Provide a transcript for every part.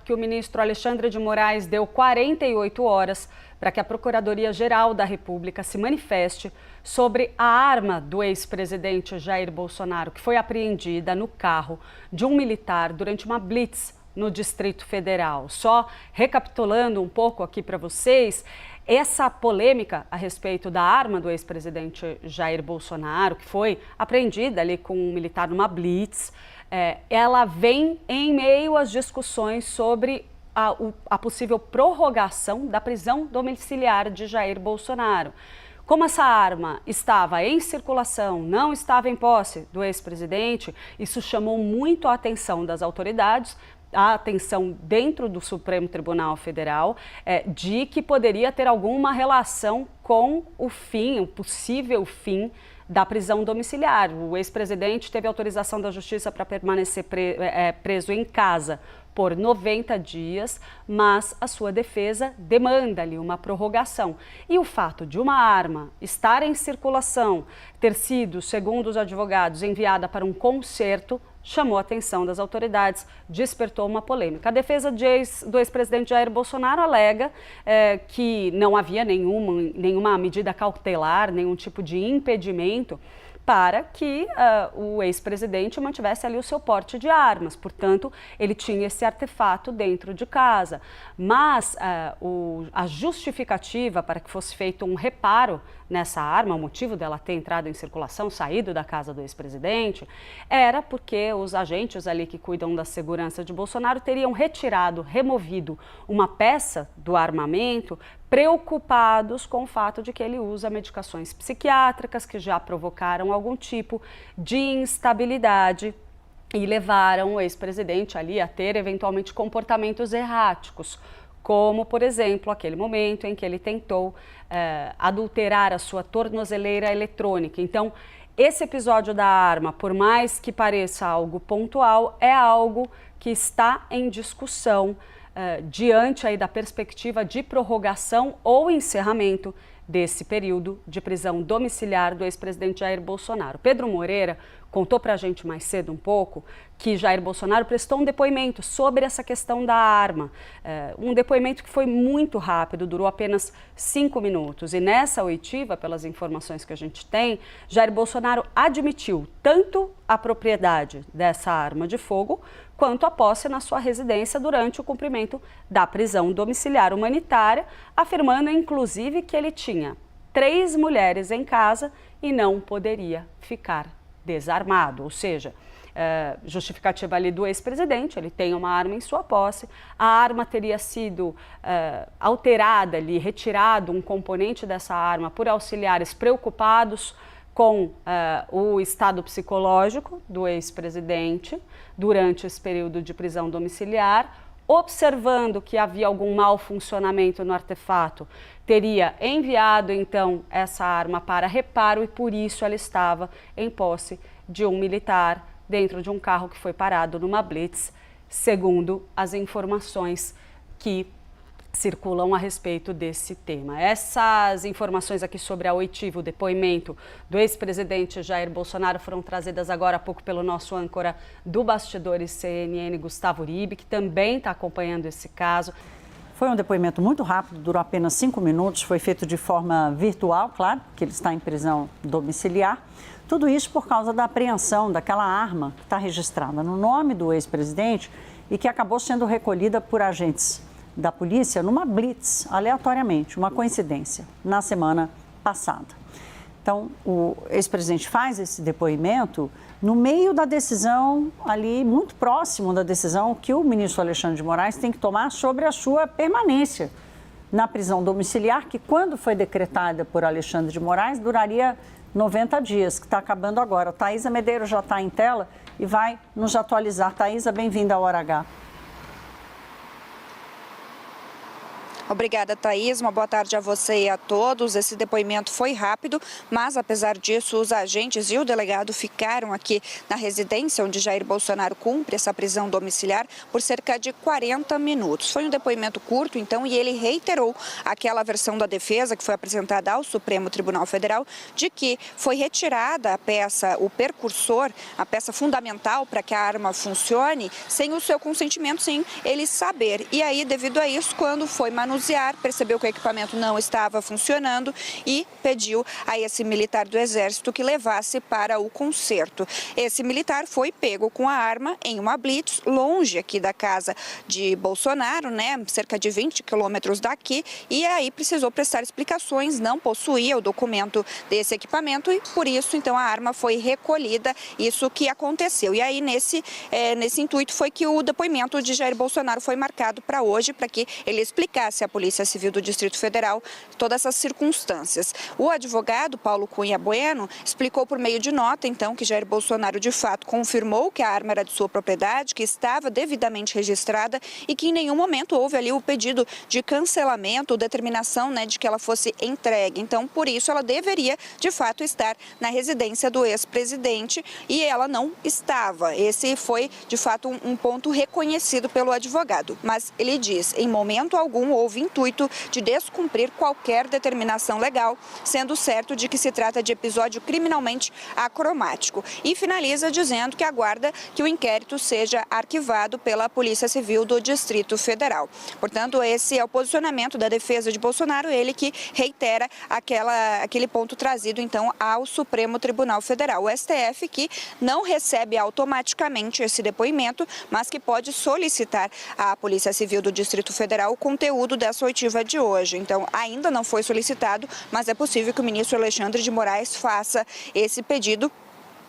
que o ministro Alexandre de Moraes deu 48 horas para que a Procuradoria-Geral da República se manifeste sobre a arma do ex-presidente Jair Bolsonaro, que foi apreendida no carro de um militar durante uma blitz no Distrito Federal. Só recapitulando um pouco aqui para vocês, essa polêmica a respeito da arma do ex-presidente Jair Bolsonaro, que foi apreendida ali com um militar numa blitz, ela vem em meio às discussões sobre a possível prorrogação da prisão domiciliar de Jair Bolsonaro. Como essa arma estava em circulação, não estava em posse do ex-presidente, isso chamou muito a atenção das autoridades, a atenção dentro do Supremo Tribunal Federal, de que poderia ter alguma relação com o possível fim da prisão domiciliar. O ex-presidente teve autorização da Justiça para permanecer preso em casa por 90 dias, mas a sua defesa demanda ali uma prorrogação. E o fato de uma arma estar em circulação, ter sido, segundo os advogados, enviada para um concerto, chamou a atenção das autoridades, despertou uma polêmica. A defesa do ex-presidente Jair Bolsonaro alega que não havia nenhuma medida cautelar, nenhum tipo de impedimento para que o ex-presidente mantivesse ali o seu porte de armas. Portanto, ele tinha esse artefato dentro de casa. Mas a justificativa para que fosse feito um reparo nessa arma, o motivo dela ter entrado em circulação, saído da casa do ex-presidente, era porque os agentes ali que cuidam da segurança de Bolsonaro teriam removido uma peça do armamento, preocupados com o fato de que ele usa medicações psiquiátricas que já provocaram algum tipo de instabilidade e levaram o ex-presidente ali a ter eventualmente comportamentos erráticos, como, por exemplo, aquele momento em que ele tentou adulterar a sua tornozeleira eletrônica. Então, esse episódio da arma, por mais que pareça algo pontual, é algo que está em discussão diante aí da perspectiva de prorrogação ou encerramento desse período de prisão domiciliar do ex-presidente Jair Bolsonaro. Pedro Moreira contou para a gente mais cedo um pouco que Jair Bolsonaro prestou um depoimento sobre essa questão da arma. Um depoimento que foi muito rápido, durou apenas 5 minutos. E nessa oitiva, pelas informações que a gente tem, Jair Bolsonaro admitiu tanto a propriedade dessa arma de fogo, quanto a posse na sua residência durante o cumprimento da prisão domiciliar humanitária, afirmando inclusive que ele tinha 3 mulheres em casa e não poderia ficar desarmado, ou seja, justificativa ali do ex-presidente, ele tem uma arma em sua posse, a arma teria sido alterada ali, retirado um componente dessa arma por auxiliares preocupados com o estado psicológico do ex-presidente durante esse período de prisão domiciliar, observando que havia algum mau funcionamento no artefato, teria enviado então essa arma para reparo e por isso ela estava em posse de um militar dentro de um carro que foi parado numa blitz, segundo as informações que circulam a respeito desse tema. Essas informações aqui sobre a oitiva, o depoimento do ex-presidente Jair Bolsonaro foram trazidas agora há pouco pelo nosso âncora do Bastidores CNN, Gustavo Uribe, que também está acompanhando esse caso. Foi um depoimento muito rápido, durou apenas 5 minutos, foi feito de forma virtual, claro, porque ele está em prisão domiciliar. Tudo isso por causa da apreensão daquela arma que está registrada no nome do ex-presidente e que acabou sendo recolhida por agentes da polícia numa blitz, aleatoriamente, uma coincidência, na semana passada. Então, o ex-presidente faz esse depoimento no meio da decisão, ali muito próximo da decisão que o ministro Alexandre de Moraes tem que tomar sobre a sua permanência na prisão domiciliar, que quando foi decretada por Alexandre de Moraes, duraria 90 dias, que está acabando agora. Thaisa Medeiros já está em tela e vai nos atualizar. Thaisa, bem-vinda ao Hora H. Obrigada, Thaís. Uma boa tarde a você e a todos. Esse depoimento foi rápido, mas apesar disso, os agentes e o delegado ficaram aqui na residência onde Jair Bolsonaro cumpre essa prisão domiciliar por cerca de 40 minutos. Foi um depoimento curto, então, e ele reiterou aquela versão da defesa que foi apresentada ao Supremo Tribunal Federal de que foi retirada a peça, o percursor, a peça fundamental para que a arma funcione, sem o seu consentimento, sem ele saber. E aí, devido a isso, quando foi manusear, percebeu que o equipamento não estava funcionando e pediu a esse militar do Exército que levasse para o conserto. Esse militar foi pego com a arma em uma blitz, longe aqui da casa de Bolsonaro, né, cerca de 20 quilômetros daqui, e aí precisou prestar explicações, não possuía o documento desse equipamento e por isso, então, a arma foi recolhida, isso que aconteceu. E aí, nesse intuito, foi que o depoimento de Jair Bolsonaro foi marcado para hoje, para que ele explicasse à Polícia Civil do Distrito Federal todas essas circunstâncias. O advogado Paulo Cunha Bueno explicou por meio de nota, então, que Jair Bolsonaro de fato confirmou que a arma era de sua propriedade, que estava devidamente registrada e que em nenhum momento houve ali o pedido de cancelamento ou determinação, né, de que ela fosse entregue. Então, por isso, ela deveria de fato estar na residência do ex-presidente e ela não estava. Esse foi de fato um ponto reconhecido pelo advogado. Mas ele diz, em momento algum houve intuito de descumprir qualquer determinação legal, sendo certo de que se trata de episódio criminalmente acromático. E finaliza dizendo que aguarda que o inquérito seja arquivado pela Polícia Civil do Distrito Federal. Portanto, esse é o posicionamento da defesa de Bolsonaro, ele que reitera aquele ponto trazido, então, ao Supremo Tribunal Federal. O STF que não recebe automaticamente esse depoimento, mas que pode solicitar à Polícia Civil do Distrito Federal o conteúdo dessa oitiva de hoje. Então, ainda não foi solicitado, mas é possível que o ministro Alexandre de Moraes faça esse pedido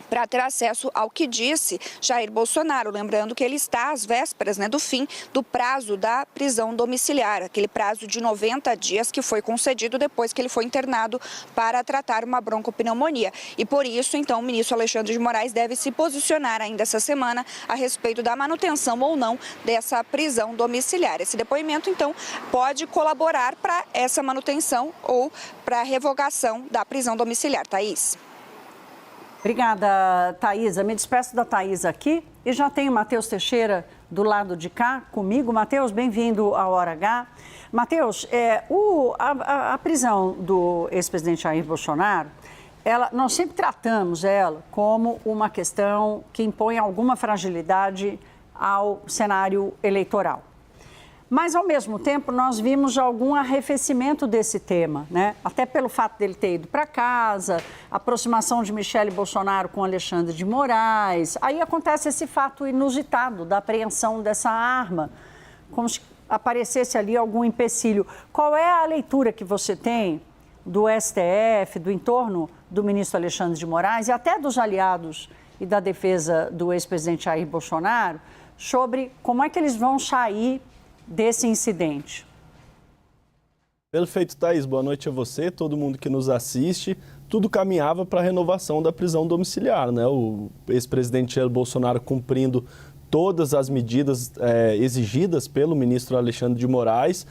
para ter acesso ao que disse Jair Bolsonaro, lembrando que ele está às vésperas, né, do fim do prazo da prisão domiciliar, aquele prazo de 90 dias que foi concedido depois que ele foi internado para tratar uma broncopneumonia. E por isso, então, o ministro Alexandre de Moraes deve se posicionar ainda essa semana a respeito da manutenção ou não dessa prisão domiciliar. Esse depoimento, então, pode colaborar para essa manutenção ou para a revogação da prisão domiciliar. Thaís. Obrigada, Thaisa. Me despeço da Thaisa aqui e já tenho o Matheus Teixeira do lado de cá comigo. Matheus, bem-vindo ao Hora H. Matheus, a prisão do ex-presidente Jair Bolsonaro, nós sempre tratamos ela como uma questão que impõe alguma fragilidade ao cenário eleitoral. Mas, ao mesmo tempo, nós vimos algum arrefecimento desse tema, né? Até pelo fato dele ter ido para casa, a aproximação de Michele Bolsonaro com Alexandre de Moraes. Aí acontece esse fato inusitado da apreensão dessa arma, como se aparecesse ali algum empecilho. Qual é a leitura que você tem do STF, do entorno do ministro Alexandre de Moraes e até dos aliados e da defesa do ex-presidente Jair Bolsonaro sobre como é que eles vão sair desse incidente? Perfeito, Thaís. Boa noite a você, todo mundo que nos assiste. Tudo caminhava para a renovação da prisão domiciliar, né? O ex-presidente Jair Bolsonaro cumprindo todas as medidas exigidas pelo ministro Alexandre de Moraes.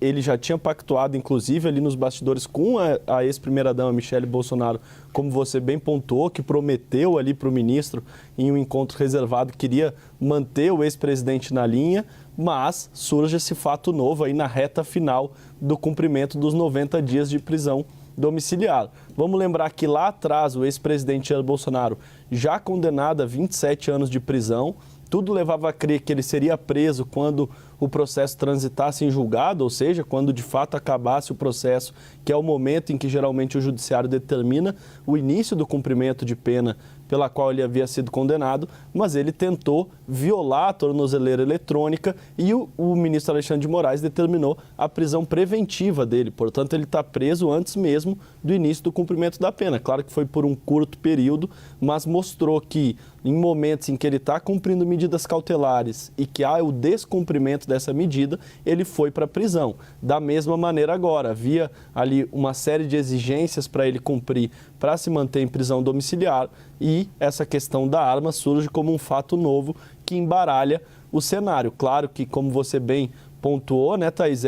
Ele já tinha pactuado, inclusive, ali nos bastidores com a ex-primeira-dama Michele Bolsonaro, como você bem pontuou, que prometeu ali para o ministro, em um encontro reservado, que queria manter o ex-presidente na linha, mas surge esse fato novo aí na reta final do cumprimento dos 90 dias de prisão domiciliar. Vamos lembrar que lá atrás o ex-presidente Jair Bolsonaro, já condenado a 27 anos de prisão, tudo levava a crer que ele seria preso quando o processo transitasse em julgado, ou seja, quando de fato acabasse o processo, que é o momento em que geralmente o judiciário determina o início do cumprimento de pena pela qual ele havia sido condenado, mas ele tentou violar a tornozeleira eletrônica e o ministro Alexandre de Moraes determinou a prisão preventiva dele. Portanto, ele está preso antes mesmo do início do cumprimento da pena. Claro que foi por um curto período, mas mostrou que em momentos em que ele está cumprindo medidas cautelares e que há o descumprimento dessa medida, ele foi para a prisão. Da mesma maneira agora, havia ali uma série de exigências para ele cumprir para se manter em prisão domiciliar e essa questão da arma surge como um fato novo que embaralha o cenário. Claro que, como você bem pontuou, né, Thaís,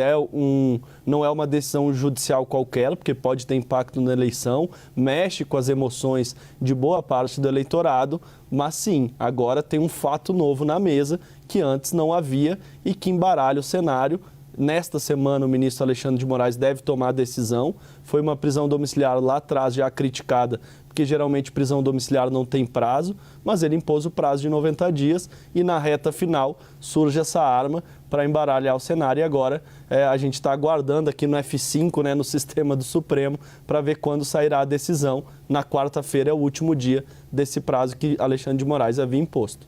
não é uma decisão judicial qualquer, porque pode ter impacto na eleição, mexe com as emoções de boa parte do eleitorado, mas sim, agora tem um fato novo na mesa que antes não havia e que embaralha o cenário. Nesta semana, o ministro Alexandre de Moraes deve tomar a decisão. Foi uma prisão domiciliar lá atrás já criticada, porque geralmente prisão domiciliar não tem prazo, mas ele impôs o prazo de 90 dias e na reta final surge essa arma para embaralhar o cenário. E agora a gente está aguardando aqui no F5, né, no sistema do Supremo, para ver quando sairá a decisão. Na quarta-feira é o último dia desse prazo que Alexandre de Moraes havia imposto.